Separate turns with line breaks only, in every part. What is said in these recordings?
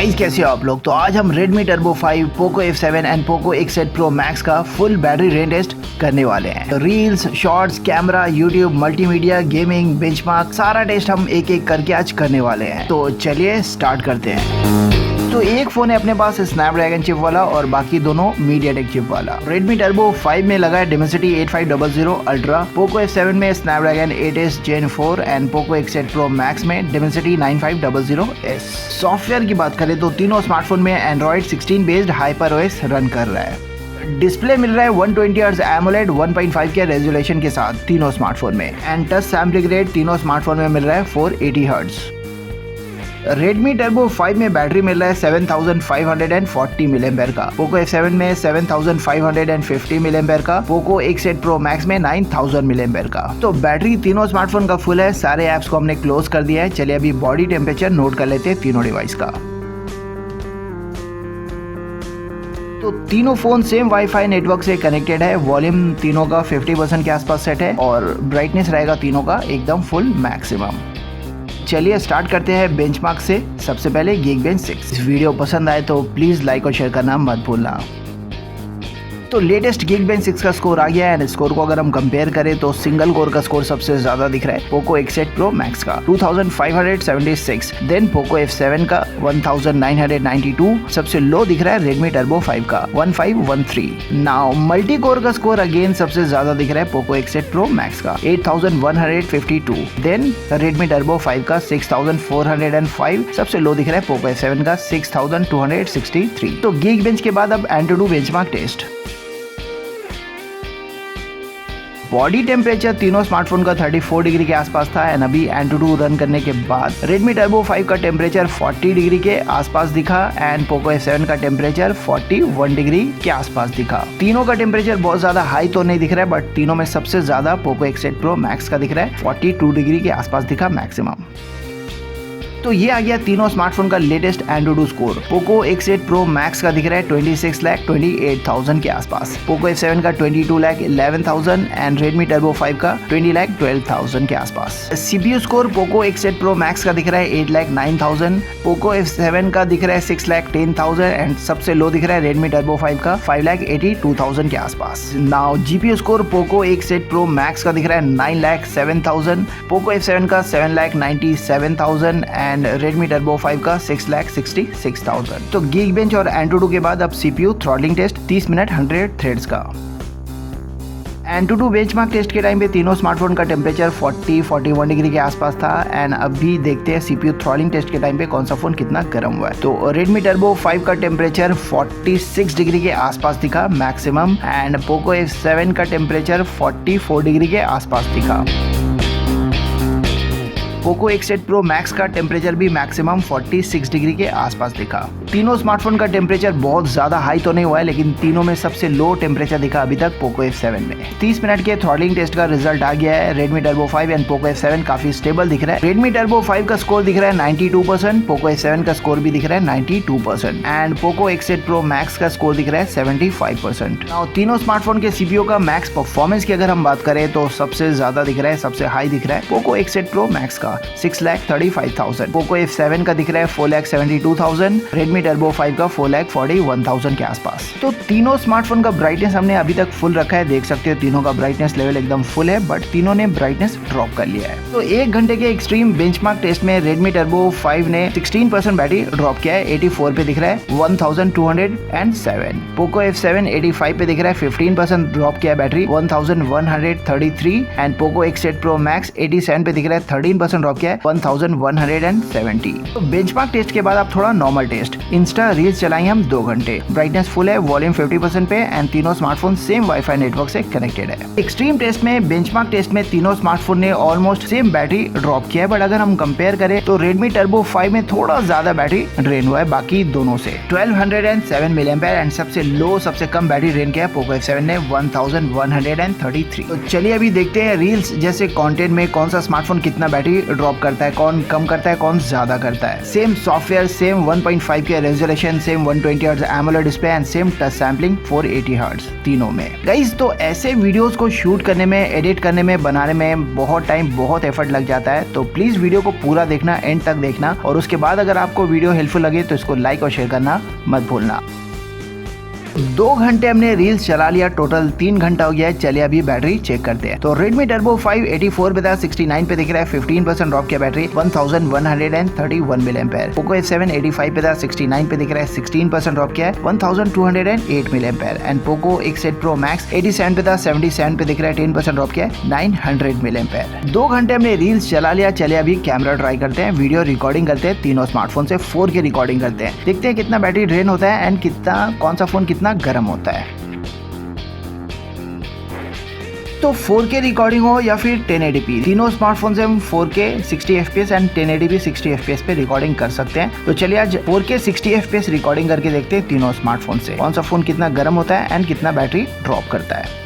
Guys कैसे हो आप लोग। तो आज हम Redmi Turbo 5, Poco F7 and Poco X8 Pro Max का फुल बैटरी रेंज टेस्ट करने वाले हैं। तो reels, shorts, camera, YouTube, multimedia, gaming, benchmark सारा टेस्ट हम एक एक करके आज करने वाले हैं। तो चलिए स्टार्ट करते हैं। तो एक फोन है अपने पास स्नैपड्रैगन चिप वाला और बाकी दोनों मीडियाटेक चिप वाला। Redmi Turbo 5 में लगा है Dimensity 8500 Ultra, Poco F7 में Snapdragon 8s Gen 4 and Poco X8 Pro Max में Dimensity 9500S। सॉफ्टवेयर की बात करें तो तीनों स्मार्टफोन में Android 16 बेस्ड HyperOS रन कर रहा है। डिस्प्ले मिल रहा है 120 Hz AMOLED 1.5 के रेजोल्यूशन के साथ तीनों स्मार्टफोन में एंड टच सैंपलिंग रेट तीनों स्मार्टफोन में मिल रहा है 480 Hz। Redmi Turbo 5 में बैटरी मिल रहा है 7540 mAh का, Poco F7 में 7550 mAh का, Poco X8 Pro Max में 9000 mAh का। तो बैटरी तीनों स्मार्टफोन का फुल है। सारे ऐप्स को हमने क्लोज कर दिया है। चलिए अभी बॉडी टेम्परेचर नोट कर लेते हैं तीनों डिवाइस का। तो तीनों फोन सेम वाईफाई नेटवर्क से कनेक्टेड है। वॉल्यूम तीनों का 50% के आसपास सेट है और ब्राइटनेस रहेगा तीनों का एकदम फुल मैक्सिमम। चलिए स्टार्ट करते हैं बेंचमार्क से। सबसे पहले Geekbench 6। इस वीडियो पसंद आए तो प्लीज लाइक और शेयर करना मत भूलना। तो लेटेस्ट Geekbench 6 का स्कोर आ गया है एंड स्कोर को अगर हम कंपेयर करें तो सिंगल कोर का स्कोर सबसे ज्यादा दिख रहा है Poco X8 Pro Max का 2576, देन Poco F7 का 1992, सबसे लो दिख रहा है Redmi Turbo 5 का 1513। नाउ मल्टी कोर का स्कोर अगेन सबसे ज्यादा दिख रहा है Poco X8 Pro Max का 8152, देन Redmi Turbo 5 का 6405, सबसे लो दिख रहा है Poco F7 का 6263। तो Geekbench के बाद अब AnTuTu benchmark test. Body temperature तीनों स्मार्टफोन का 34 डिग्री के आसपास था एंड अभी AnTuTu रन करने के बाद Redmi Turbo 5 का टेम्परेचर 40 डिग्री के आसपास दिखा एंड Poco F7 का टेम्परेचर 41 डिग्री के आसपास दिखा। तीनों का टेम्परेचर बहुत ज्यादा हाई तो नहीं दिख रहा है बट तीनों में सबसे ज्यादा Poco X8 Pro Max का दिख रहा है 42 डिग्री के आसपास दिखा मैक्सिमम। तो ये आ गया तीनों स्मार्टफोन का latest AnTuTu score. Poco X8 Pro Max का दिख रहा है 26,28,000 के आसपास, Poco F7 का 22,11,000 एंड Redmi Turbo 5 का 20,12,000 के आसपास। CPU score Poco X8 Pro Max का दिख रहा है 8,09,000, Poco F7 का दिख रहा है 6,10,000 एंड सबसे लो दिख रहा है Redmi Turbo 5 का 5,82,000 के आसपास। Now GPU score Poco X8 Pro Max का दिख रहा है 9,07,000, Poco F7 का 7,97,000 एंड Redmi Turbo 5 का 6,66,000। तो Geekbench और AnTuTu के बाद अब CPU throttling test 30 minute 100 threads का। AnTuTu बेंचमार्क टेस्ट के टाइम पे तीनों स्मार्टफोन का टेम्परेचर 41 डिग्री के आसपास था एंड अभी देखते हैं CPU थ्रॉटलिंग टेस्ट के टाइम पे कौन सा फोन कितना गर्म हुआ है। तो Redmi Turbo 5 का टेम्परेचर 46 डिग्री के आसपास दिखा मैक्सिमम एंड Poco F7 का टेम्परेचर 44 डिग्री के आसपास दिखा। Poco X8 Pro Max का टेम्परेचर भी मैक्सिमम 46 डिग्री के आसपास दिखा। तीनों स्मार्टफोन का टेम्परेचर बहुत ज्यादा हाई तो नहीं हुआ है लेकिन तीनों में सबसे लो टेम्परेचर दिखा अभी तक Poco F7 में। 30 मिनट के थ्रॉटलिंग टेस्ट का रिजल्ट आ गया है। Redmi Turbo 5 and Poco F7 काफी स्टेबल दिख रहा है। Redmi Turbo 5 का स्कोर दिख रहा है 92%, Poco F7 का स्कोर भी दिख रहा है 92% and Poco X8 Pro Max का स्कोर दिख रहा है 75%। नाउ तीनों स्मार्टफोन के CPU का मैक्स परफॉर्मेंस की अगर हम बात करें तो सबसे ज्यादा दिख रहा है, सबसे हाई दिख रहा है Poco X8 Pro Max का 6,35,000, Poco F7 का दिख रहा है 4,72,000, Redmi Turbo 5 का 4,41,000 के आसपास। तो तीनों स्मार्टफोन का ब्राइटनेस हमने अभी तक फुल रखा है। देख सकते हो तीनों का ब्राइटनेस लेवल एकदम फुल है बट तीनों ने ब्राइटनेस ड्रॉप कर लिया है। तो एक घंटे के एक्सट्रीम बेंचमार्क टेस्ट में Redmi Turbo 5 ने 16% बैटरी ड्रॉप किया है। 84 पे दिख रहा है 1,207, Poco F7 85 पे दिख रहा है 15% ड्रॉप किया है battery 1,133 and Poco X8 Pro Max 87 पे दिख रहा है 13% ड्रॉप किया है 1,170। तो बेंचमार्क टेस्ट के बाद आप थोड़ा नॉर्मल टेस्ट। इंस्टा रील्स चलाएंगे हम 2 घंटे, ब्राइटनेस फुल है, वॉल्यूम 50% पे एंड तीनों स्मार्टफोन सेम वाईफाई नेटवर्क से कनेक्टेड है। एक्सट्रीम टेस्ट में बेंचमार्क टेस्ट में तीनों स्मार्टफोन ने ऑलमोस्ट सेम बैटरी ड्रॉप किया है बट अगर हम कंपेयर करें तो Redmi Turbo 5 में थोड़ा ज्यादा बैटरी ड्रेन हुआ है बाकी दोनों से 1207 mAh एंड सबसे लो सबसे कम बैटरी ड्रेन किया है Poco F7 ने 1133। तो चलिए अभी देखते हैं रील्स जैसे कंटेंट में कौन सा स्मार्टफोन कितना बैटरी ड्रॉप करता है, कौन कम करता है, कौन ज्यादा करता है। सेम सॉफ्टवेयर, सेम 1.5 के resolution, same 120 hertz AMOLED display and same touch sampling 480 hertz तीनों में। गाइस तो ऐसे वीडियोस को शूट करने में, एडिट करने में, बनाने में बहुत टाइम, बहुत एफर्ट लग जाता है। तो प्लीज वीडियो को पूरा देखना, एंड तक देखना, और उसके बाद अगर आपको वीडियो हेल्पफुल लगे तो इसको लाइक और शेयर करना मत भूलना। 2 घंटे हमने रील्स चला लिया, टोटल 3 घंटा हो गया है। चलिए अभी बैटरी चेक करते हैं। तो Redmi Turbo 5 84 पे था, 69 पे दिख रहा है, 15% ड्रॉप किया बैटरी, 1131 mAh। Poco F7 85 पे था, 69 पे दिख रहा है, 16% ड्रॉप किया है, 1208 mAh। And Poco X8 Pro Max 87 पे था, 77 पे दिख रहा है, 10% ड्रॉप किया है, 900 mAh। 2 घंटे हमने रील्स चला लिया। चलिए अभी कैमरा ट्राई करते हैं, वीडियो रिकॉर्डिंग करते हैं, तीनों स्मार्टफोन से 4K रिकॉर्डिंग करते हैं, देखते हैं कितना बैटरी ड्रेन होता है एंड कौन सा फोन कितना गर्म होता है। तो 4K रिकॉर्डिंग हो या फिर 1080p, तीनों स्मार्टफोन से हम 4K 60 fps and 1080p 60 fps पे रिकॉर्डिंग कर सकते हैं। तो चलिए आज 4K 60 fps रिकॉर्डिंग करके देखते हैं तीनों स्मार्टफोन से कौन सा फोन कितना गर्म होता है एंड कितना बैटरी ड्रॉप करता है।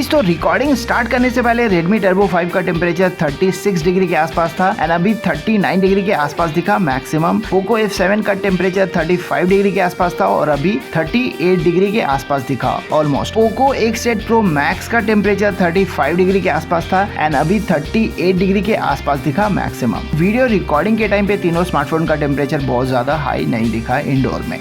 तो रिकॉर्डिंग स्टार्ट करने से पहले Redmi Turbo 5 का टेम्परेचर 36 डिग्री के आसपास था एंड अभी 39 डिग्री के आसपास दिखा मैक्सिमम। Poco F7 का टेम्परेचर 35 डिग्री के आसपास था और अभी 38 डिग्री के आसपास दिखा almost. Poco X8 Pro Max का टेम्परेचर 35 डिग्री के आसपास था एंड अभी 38 डिग्री के आसपास दिखा मैक्सिमम। वीडियो रिकॉर्डिंग के टाइम पे तीनों स्मार्टफोन का टेम्परेचर बहुत ज्यादा हाई नहीं दिखा इंडोर में।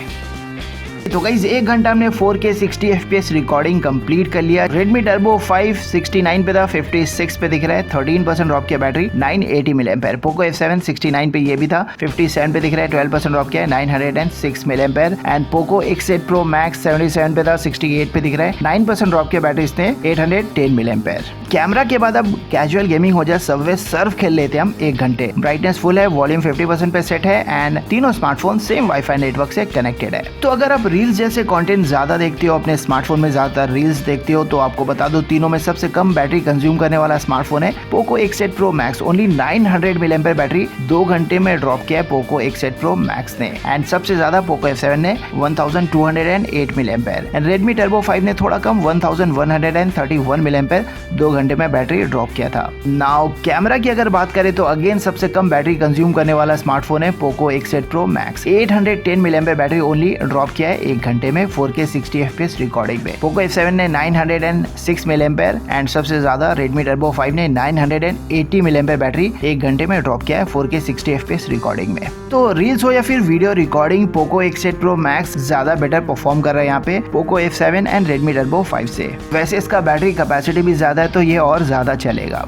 तो गाइस 1 घंटा हमने 4K 60 fps रिकॉर्डिंग कंप्लीट कर लिया। Redmi Turbo 5 69 पे था, 56 पे दिख रहा है, 13% ड्रॉप किया बैटरी, 980 mAh। Poco F7 69 पे ये भी था, 57 पे दिख रहा है, 12% ड्रॉप किया है, 906 mAh। And Poco X8 Pro Max 77 पे था, 68 पे दिख रहा है, 9% ड्रॉप किया बैटरी इसने, 810 mAh। कैमरा के बाद अब कैजुअल गेमिंग हो जाए, सबवे सर्फ खेल लेते हैं हम 1 घंटे। ब्राइटनेस फुल है, वॉल्यूम 50% पे सेट है एंड तीनों स्मार्टफोन सेम वाईफाई नेटवर्क से कनेक्टेड है। तो अगर आप रील्स जैसे कंटेंट ज्यादा देखते हो, अपने स्मार्टफोन में ज्यादातर रील्स देखते हो, तो आपको बता दो तीनों में सबसे कम बैटरी कंज्यूम करने वाला स्मार्टफोन है Poco X8 Pro Max। Only 900 mAh battery 2 घंटे में ड्रॉप किया है Poco X8 Pro Max ने एंड सबसे ज्यादा Poco F7 ने 1208 mAh एंड Redmi Turbo 5 ने थोड़ा कम 1131 mAh 2 घंटे में बैटरी ड्रॉप किया था। नाउ कैमरा की अगर बात करें तो अगेन सबसे कम बैटरी कंज्यूम करने वाला स्मार्टफोन है Poco X8 Pro Max। 810 mAh battery only drop किया है 1 घंटे में 4K 60 fps रिकॉर्डिंग में। Poco F7 ने 906 mAh एंड सबसे ज्यादा Redmi Turbo 5 ने 980 mAh बैटरी 1 घंटे में ड्रॉप किया है 4K 60 fps रिकॉर्डिंग में। तो रील्स हो या फिर video recording, Poco X8 Pro Max ज्यादा बेटर परफॉर्म कर रहा है यहाँ पे Poco F7 and Redmi Turbo 5 से। वैसे इसका बैटरी कैपेसिटी भी ज्यादा है तो ये और ज्यादा चलेगा।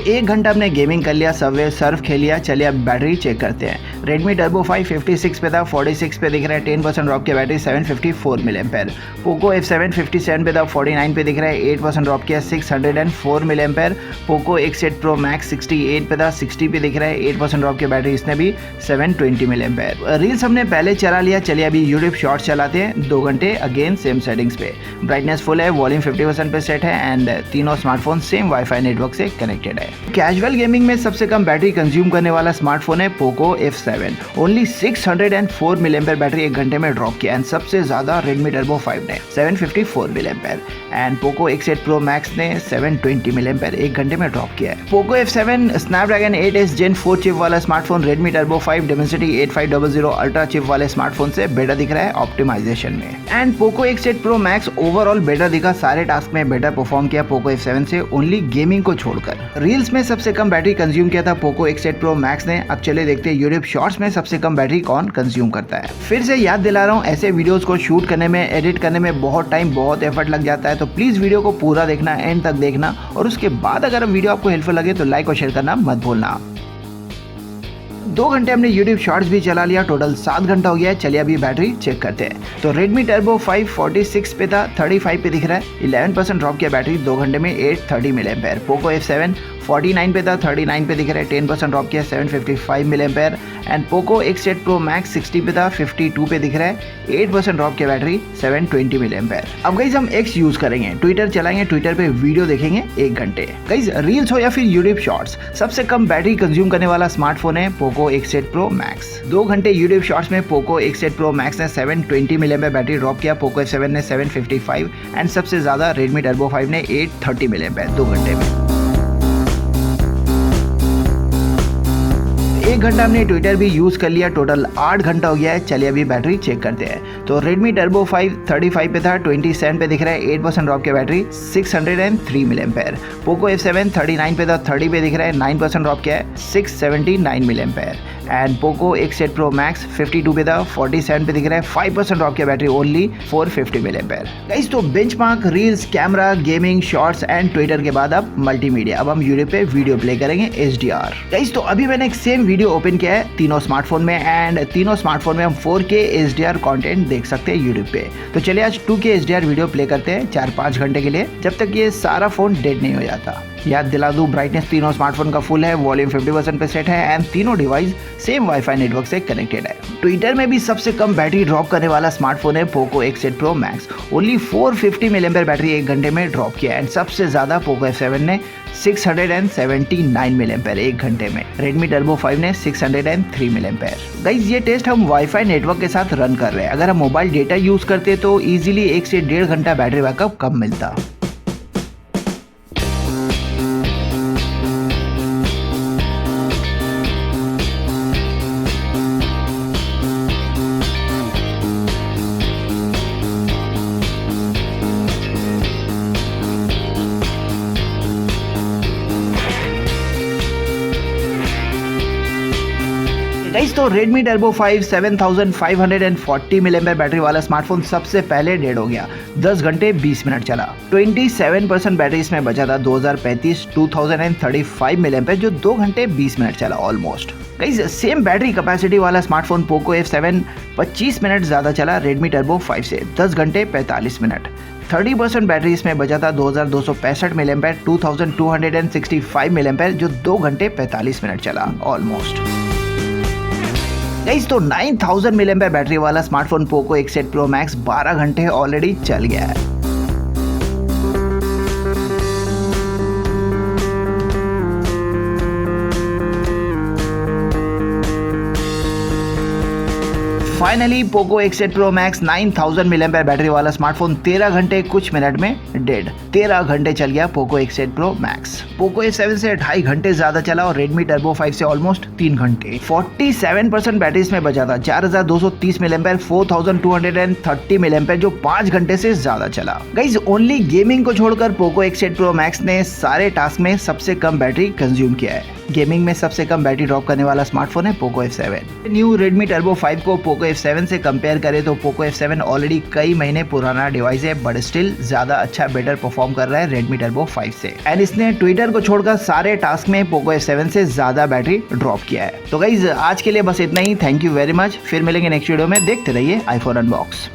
1 घंटा हमने गेमिंग कर लिया, सबवे सर्फ खेल लिया। चलिए अब बैटरी चेक करते हैं। Redmi Turbo 5 56 पे था, 46 पे दिख रहा है, 10% ड्रॉप किया बैटरी, 754 mAh। Poco F7 57 पे था, 49 पे दिख रहा है, 8% ड्रॉप किया, 604 mAh। Poco X8 Pro Max 68 पे था, 60 पे दिख रहा है, 8% ड्रॉप किया बैटरी, इसने भी 720 mAh। रील्स हमने पहले चला लिया। चलिए अभी यूट्यूब शॉर्ट्स चलाते हैं 2 घंटे, अगेन सेम सेटिंग्स पे। ब्राइटनेस फुल है, वॉल्यूम 50% पे सेट है एंड तीनों स्मार्टफोन सेम वाईफाई नेटवर्क से कनेक्टेड है। कैजुअल गेमिंग में सबसे कम बैटरी कंज्यूम करने वाला स्मार्टफोन है Poco F7। Only 604 mAh battery 1 घंटे में ड्रॉप किया एंड सबसे ज्यादा Redmi Turbo 5 ने 754 mAh and Poco X8 Pro Max ने 720 mAh 1 घंटे में ड्रॉप किया है। Poco F7 Snapdragon 8s Gen 4 chip वाला smartphone Redmi Turbo 5 Dimensity 8500 ultra chip वाले स्मार्टफोन से बेटर दिख रहा है ऑप्टिमाइजेशन में and Poco X8 Pro Max overall better दिखा, सारे टास्क में बेटर परफॉर्म किया Poco F7 से, ओनली गेमिंग को छोड़कर। रील्स में सबसे कम बैटरी कंज्यूम किया था Poco X8 Pro Max ने। अब चले देखते हैं यूट्यूब शॉर्ट्स में सबसे कम बैटरी कौन कंज्यूम करता है। फिर से याद दिला रहा हूँ, ऐसे वीडियोस को शूट करने में, एडिट करने में बहुत टाइम, बहुत एफर्ट लग जाता है। तो प्लीज वीडियो को पूरा देखना, एंड तक देखना, और उसके बाद अगर वीडियो आपको हेल्पफुल लगे तो लाइक और शेयर करना मत भूलना। 2 घंटे हमने YouTube शॉर्ट्स भी चला लिया, टोटल 7 घंटा हो गया है। चलिए अभी बैटरी चेक करते हैं। तो Redmi Turbo 5 46 पे था, 35 पे दिख रहा है, 11% ड्रॉप किया बैटरी 2 घंटे में, 830 mAh। Poco F7 49 पे था, 39 पे दिख रहा है, 10% ड्रॉप किया, 755 mAh and Poco X8 Pro Max 60 पे था, 52 पे दिख रहा है, 8% ड्रॉप किया बैटरी, 720 mAh। अब गाइस हम X यूज करेंगे, ट्विटर चलाएंगे, ट्विटर पे वीडियो देखेंगे 1 घंटे। गाइस रील्स हो या फिर यूट्यूब शॉर्ट्स, सबसे कम बैटरी कंज्यूम करने वाला स्मार्टफोन है Poco X8 Pro Max। 2 घंटे यूट्यूब शॉर्ट्स में Poco X8 Pro Max ने 720 mAh बैटरी ड्रॉप किया, Poco F7 ने 755 एंड सबसे ज्यादा Redmi Turbo 5 ने 830 mAh 2 घंटे में। 1 घंटा हमने ट्विटर भी यूज कर लिया, टोटल 8 घंटा हो गया है। चलिए अभी बैटरी चेक करते हैं। तो Redmi Turbo 5 35 पे था, 27 पे दिख रहा है, 8% ड्रॉप की बैटरी, 603 mAh। Poco F7 39 पे था, 30 पे दिख रहा है, 9% ड्रॉप किया है, 679 mAh। And Poco X8 Pro Max 52 पे था, 47 पे दिख रहा है, 5% ड्रॉप किया बैटरी, ओनली 450 mAh। गाइस तो benchmark, reels, camera, gaming, shorts and Twitter के बाद अब मल्टीमीडिया। अब हम यूट्यूब पे वीडियो प्ले करेंगे HDR। गाइस तो अभी मैंने एक सेम वीडियो ओपन किया है तीनों स्मार्टफोन में, एंड तीनों स्मार्टफोन में हम 4K HDR कंटेंट देख सकते हैं यूट्यूब पे। तो चलिए आज 2K HDR वीडियो प्ले करते हैं 4-5 घंटे के लिए, जब तक ये सारा फोन डेड नहीं हो जाता। याद दिला दूं, ब्राइटनेस तीनों स्मार्टफोन का फुल है, वॉल्यूम 50% पे सेट है, एंड तीनों डिवाइस सेम वाईफाई नेटवर्क से कनेक्टेड है। ट्विटर में भी सबसे कम बैटरी ड्रॉप करने वाला स्मार्टफोन है Poco X8 Pro Max। Only 450 mAh battery 1 घंटे में ड्रॉप किया, एंड सबसे ज्यादा Poco F7 ने 679 mAh 1 घंटे में। Redmi Turbo 5 ने 603 mAh। गाइस ये टेस्ट हम वाईफाई नेटवर्क के साथ रन कर रहे हैं। अगर हम मोबाइल डेटा यूज करते तो इजीली 1 से 1.5 घंटा बैटरी बैकअप कम मिलता। गाइस तो Redmi Turbo 5 7540 mAh बैटरी वाला स्मार्टफोन सबसे पहले डेड हो गया। 10 घंटे 20 मिनट चला। 27% बैटरी इसमें बचा था, 2035 mAh जो 2 घंटे 20 मिनट चला almost. Guys same battery capacity वाला स्मार्टफोन Poco F7 25 मिनट ज्यादा चला Redmi Turbo 5 से, 10 घंटे 45 मिनट। 30% बैटरी इसमें बचा था, 2265 mAh 2265 mAh जो 2 घंटे 45 मिनट चला ऑलमोस्ट। गाइस तो 9000 mAh बैटरी वाला smartphone Poco X8 Pro Max 12 घंटे ऑलरेडी चल गया है। Finally Poco X8 Pro Max 9000 mAh battery वाला स्मार्टफोन 13 घंटे कुछ मिनट में डेड। 13 घंटे चल गया Poco X8 Pro Max। Poco F7 से 2.5 घंटे ज्यादा चला और Redmi Turbo 5 से ऑलमोस्ट 3 घंटे। 47% बैटरी इसमें बचा था, 4230 mAh 4230 mAh जो 5 घंटे से ज्यादा चला। गाइस ओनली गेमिंग को छोड़कर Poco X8 Pro Max ने सारे टास्क में सबसे कम बैटरी कंज्यूम किया है। गेमिंग में सबसे कम बैटरी ड्रॉप करने वाला स्मार्टफोन है Poco F7। New Redmi Turbo 5 को Poco F7 से कंपेयर करें तो Poco F7 ऑलरेडी कई महीने पुराना डिवाइस है, बट स्टिल ज्यादा अच्छा बेटर परफॉर्म कर रहा है Redmi Turbo 5 से, एंड इसने ट्विटर को छोड़कर सारे टास्क में Poco F7 से ज्यादा बैटरी ड्रॉप किया है। तो गाइज आज के लिए बस इतना ही। Thank you very much. फिर मिलेंगे नेक्स्ट वीडियो में। देखते रहिए iPhone अनबॉक्स।